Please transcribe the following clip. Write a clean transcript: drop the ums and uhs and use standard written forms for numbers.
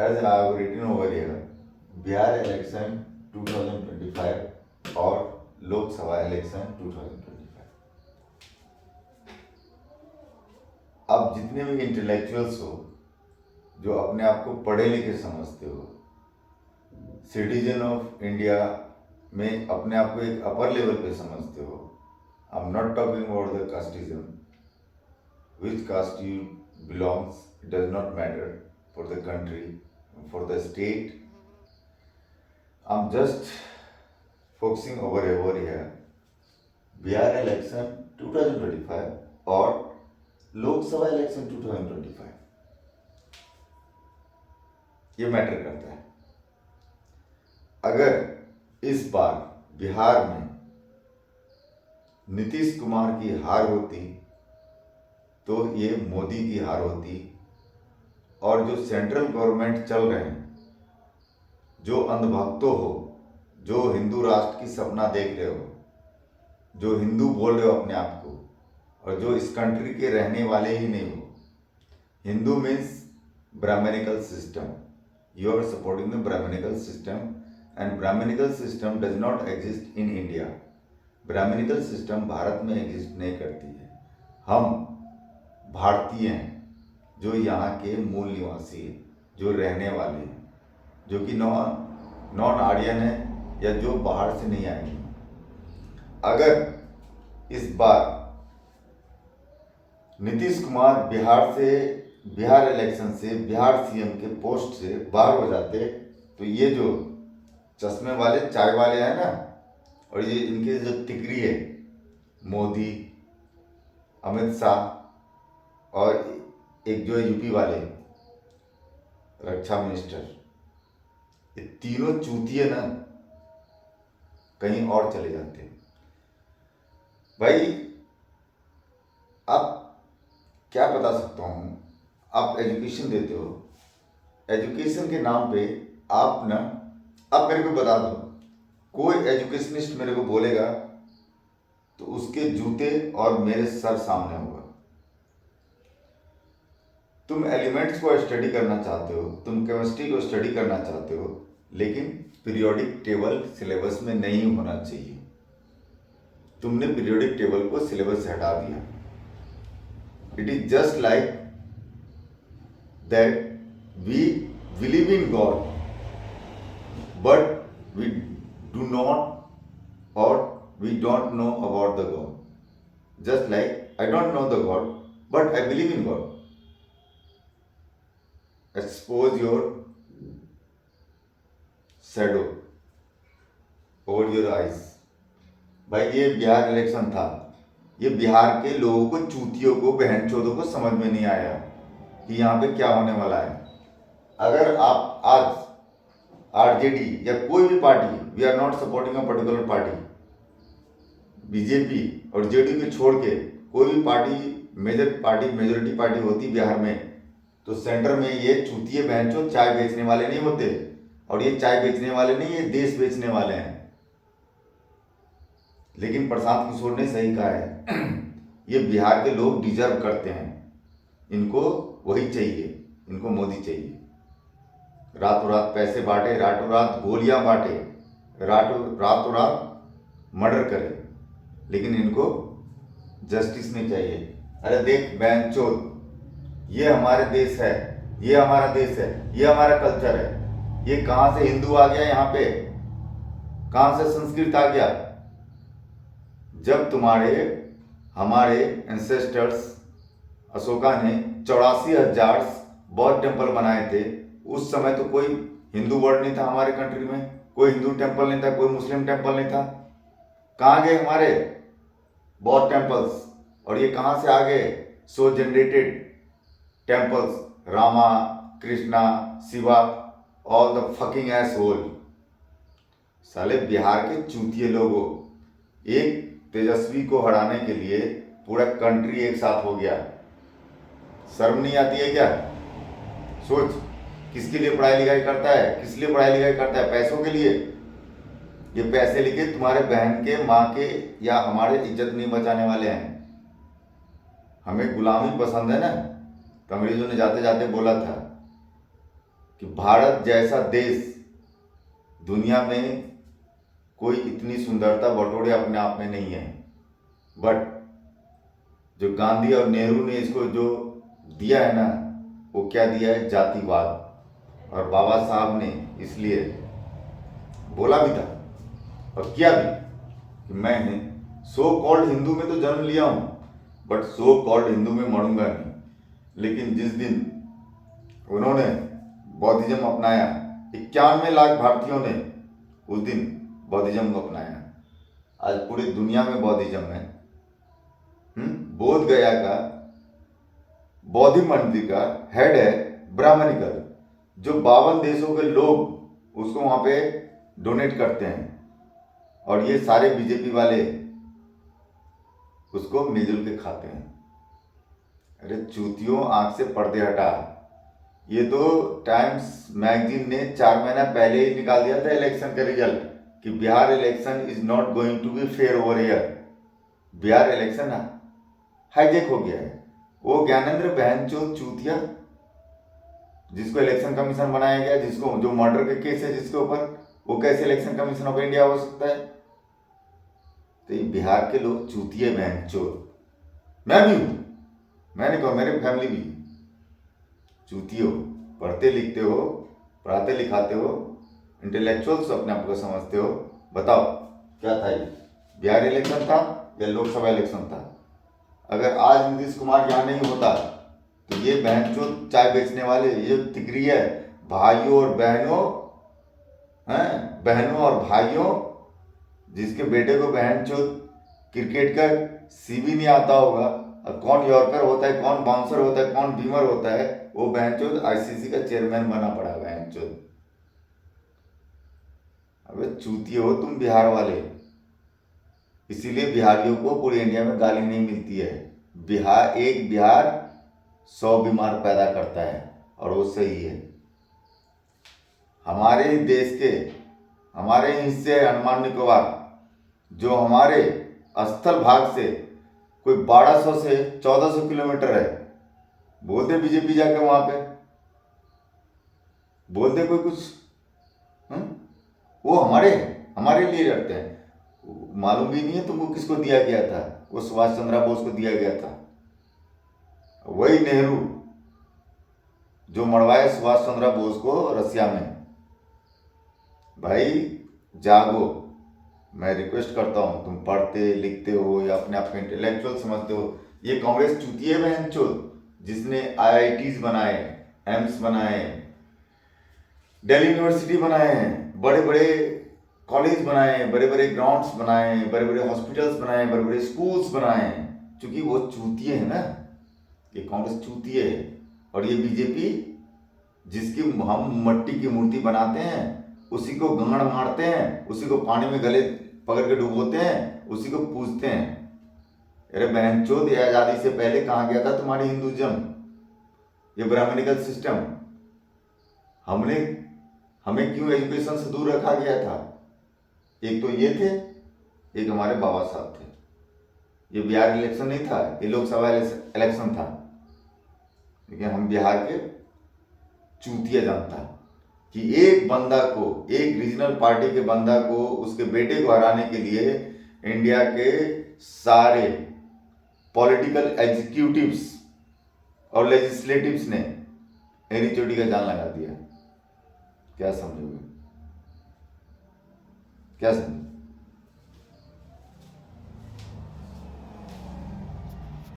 as I have written over here, Bihar election 2025 और Lok Sabha election 2025। अब जितने भी इंटेलेक्चुअल्स हो, जो अपने आप को पढ़े लिखे समझते हो, सिटीजन ऑफ इंडिया में अपने आप को एक अपर लेवल पे समझते हो, I am not talking about the casteism, which caste you belongs, it does not matter for the country, for the state. I'm just focusing over here. Bihar election 2025 और Lok Sabha election 2025 ये matter करता है। अगर इस बार बिहार में नीतीश कुमार की हार होती तो ये मोदी की हार होती, और जो सेंट्रल गवर्नमेंट चल रहे हैं, जो अंधभक्तों हो, जो हिंदू राष्ट्र की सपना देख रहे हो, जो हिंदू बोल रहे हो अपने आप को, और जो इस कंट्री के रहने वाले ही नहीं हो। Hindu means brahminical system, you are supporting the brahminical system, and brahminical system does not exist in India. Brahminical system Bharat में एग्जिस्ट नहीं करती है। हम भारतीय हैं, जो यहाँ के मूल निवासी हैं, जो रहने वाले हैं, जो कि नॉन आर्यन है या जो बाहर से नहीं आए हैं। अगर इस बार नीतीश कुमार बिहार इलेक्शन से, बिहार सीएम के पोस्ट से बाहर हो जाते, तो ये जो चश्मे वाले चाय वाले हैं ना, और ये इनके जो तिकरी है, मोदी, अमित शाह और एक जो यूपी वाले रक्षा मिनिस्टर, ये तीनों चूतिए ना कहीं और चले जाते। भाई आप क्या बता सकता हूँ, आप एजुकेशन देते हो, एजुकेशन के नाम पे आप मेरे को बता दो, कोई एजुकेशनिस्ट मेरे को बोलेगा तो उसके जूते और मेरे सर सामने होगा। तुम एलिमेंट्स को स्टडी करना चाहते हो, तुम केमिस्ट्री को स्टडी करना चाहते हो, लेकिन पीरियोडिक टेबल सिलेबस में नहीं होना चाहिए। तुमने पीरियोडिक टेबल को सिलेबस से हटा दिया। It is just like that we believe in God but we do not और we don't know about the God. Just like I don't know the God but I believe in God. Expose your shadow over your eyes। भाई ये Bihar election था, ये बिहार के लोगों को, चूतियों को, बहन चोदों को समझ में नहीं आया कि यहाँ पे क्या होने वाला है। अगर आप आज आरजेडी या कोई भी party, we are not supporting a particular party, BJP और जेडीयू को छोड़ के कोई भी पार्टी मेजोरिटी पार्टी होती बिहार में, तो सेंटर में ये चूतिए बहनचोद चाय बेचने वाले नहीं होते। और ये चाय बेचने वाले नहीं, ये देश बेचने वाले हैं। लेकिन प्रशांत किशोर ने सही कहा है, ये बिहार के लोग डिजर्व करते हैं, इनको वही चाहिए, इनको मोदी चाहिए। रातों रात पैसे बांटे, रातों रात गोलियां बांटे, रातों रात मर्डर करे, लेकिन इनको जस्टिस नहीं चाहिए। अरे देख बहनचोद, ये हमारे देश है, ये हमारा देश है, ये हमारा कल्चर है। ये कहां से हिंदू आ गया यहाँ पे, कहां से संस्कृत आ गया? जब हमारे एंसेस्टर्स अशोका ने 84,000 बौद्ध टेम्पल बनाए थे, उस समय तो कोई हिंदू वर्ड नहीं था हमारे कंट्री में, कोई हिंदू टेम्पल नहीं था, कोई मुस्लिम टेम्पल नहीं था। कहाँ गए हमारे बौद्ध टेम्पल्स? और ये कहाँ से आ गए so generated temples? Rama, Krishna, Shiva, all the fucking asshole. साले बिहार के चूतिए लोगों, एक तेजस्वी को हराने के लिए पूरा कंट्री एक साथ हो गया। शर्म नहीं आती है क्या? सोच, किसके लिए पढ़ाई लिखाई करता है, किस लिए पढ़ाई लिखाई करता है? पैसों के लिए। ये पैसे लेके तुम्हारे बहन के, माँ के या हमारे इज्जत नहीं बचाने वाले हैं। हमें गुलामी पसंद है ना, तो अंग्रेजों ने जाते जाते बोला था कि भारत जैसा देश दुनिया में कोई इतनी सुंदरता बटोरे अपने आप में नहीं है, बट जो गांधी और नेहरू ने इसको जो दिया है ना, वो क्या दिया है? जातिवाद। और बाबा साहब ने इसलिए बोला भी था और किया भी कि मैं सो कॉल्ड हिंदू में तो जन्म लिया हूं, बट सो कॉल्ड हिंदू में मरूंगा नहीं। लेकिन जिस दिन उन्होंने बौद्धिज्म अपनाया, 91 लाख भारतीयों ने उस दिन बौद्धिज्म को अपनाया। आज पूरी दुनिया में बौद्धिज्म है। बोध गया का बौद्ध मंदिर का हेड है ब्राह्मणिकल, जो 52 देशों के लोग उसको वहां पे डोनेट करते हैं, और ये सारे बीजेपी वाले उसको मिलजुल के खाते हैं। अरे चूतियों, आंख से पर्दे हटा। ये तो टाइम्स मैगजीन ने 4 महीना पहले ही निकाल दिया था इलेक्शन का रिजल्ट कि Bihar election is not going to be fair over here. Bihar election hijack हो गया है। वो ज्ञानेंद्र बहनचोद चूतिया, जिसको इलेक्शन कमीशन बनाया गया, जिसको जो मर्डर के केस है जिसके ऊपर, वो कैसे इलेक्शन कमीशन ऑफ इंडिया हो सकता है? तो ये बिहार के लोग चूतिए बहनचोद। मैं भी हूं, मैंने कहा मेरी फैमिली भी चूतिए हो। पढ़ते लिखते हो, पढ़ाते लिखाते हो, इंटेलेक्चुअल्स अपने आप को समझते हो। बताओ क्या था ये? बिहार इलेक्शन था या लोकसभा इलेक्शन था? अगर आज नीतीश कुमार यहाँ नहीं होता तो ये बहनचोद चाय बेचने वाले, ये तिकरी है, भाइयों और बहनों हैं, बहनों और भाइयों, जिसके बेटे को बहनचोद क्रिकेट का सीबी नहीं आता होगा, कौन यॉर्कर होता है, कौन बाउंसर होता है, कौन बीमर होता है, वो बहनचोद आईसीसी का चेयरमैन बना पड़ा बहनचोद। अबे चूतिए हो तुम बिहार वाले। इसीलिए बिहारियों को पूरी इंडिया में गाली नहीं मिलती है। बिहार 100 बीमार पैदा करता है, और वो सही है। हमारे देश के हमारे हिस्से अंडमान निकोबार, जो हमारे स्थल भाग से कोई 1200 से 1400 किलोमीटर है। बोल दे बीजेपी जाके वहां पे, बोल दे कोई कुछ। वो हमारे लिए लड़ते हैं। मालूम भी नहीं है तुमको किसको दिया गया था? वो सुभाष चंद्र बोस को दिया गया था। वही नेहरू जो मरवाए सुभाष चंद्र बोस को रसिया में। भाई जागो, मैं रिक्वेस्ट करता हूं, तुम पढ़ते लिखते हो या अपने आप को इंटेलेक्चुअल समझते हो। ये कांग्रेस चूतिए बहनचोद जिसने आईआईटीज बनाए, एम्स बनाए, दिल्ली यूनिवर्सिटी बनाए हैं, बड़े बड़े कॉलेज बनाए, बड़े बड़े ग्राउंड्स बनाए, बड़े बड़े हॉस्पिटल्स बनाए, बड़े बड़े स्कूल्स बनाए, क्योंकि वो चूतिए है ना। ये कांग्रेस चूतिए है, और ये बीजेपी जिसकी हम मट्टी की मूर्ति बनाते हैं, उसी को गांड मारते हैं, उसी को पानी में गले पकड़ के डुबोते हैं, उसी को पूजते हैं। अरे बहनचोद, ये आजादी से पहले कहाँ गया था तुम्हारी हिंदुइज्म, ये ब्राह्मणिकल सिस्टम? हमें क्यों एजुकेशन से दूर रखा गया था? एक तो ये थे, एक हमारे बाबा साहब थे। ये बिहार इलेक्शन नहीं था, ये लोकसभा इलेक्शन था। लेकिन हम बिहार के चूतिया जानता कि एक बंदा को, एक रीजनल पार्टी के बंदा को, उसके बेटे को हराने के लिए इंडिया के सारे पॉलिटिकल एग्जीक्यूटिव्स और लेजिस्लेटिव्स ने एरी चोटी का जान लगा दिया। क्या समझोगे? क्या समझोगे?